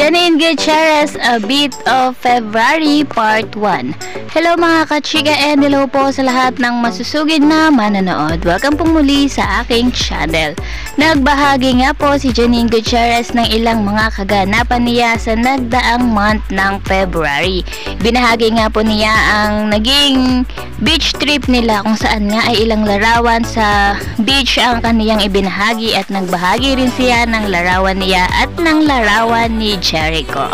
Janine Gutierrez, A Bit of February Part 1. Hello mga kachika and hello po sa lahat ng masusugid na manonood. Welcome pong muli sa aking channel. Nagbahagi nga po si Janine Gutierrez ng ilang mga kaganapan niya sa nagdaang month ng February. Binahagi nga po niya ang naging beach trip nila kung saan nga ay ilang larawan sa beach ang kaniyang ibinahagi at nagbahagi rin siya ng larawan niya at ng larawan ni Jericho.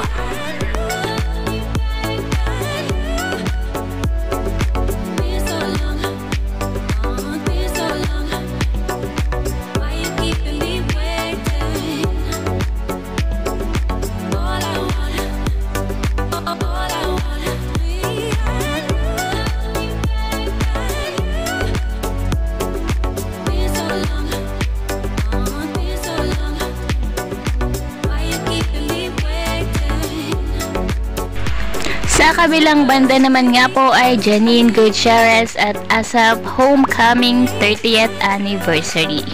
Sa kabilang banda naman nga po ay Janine Gutierrez at ASAP Homecoming 30th Anniversary.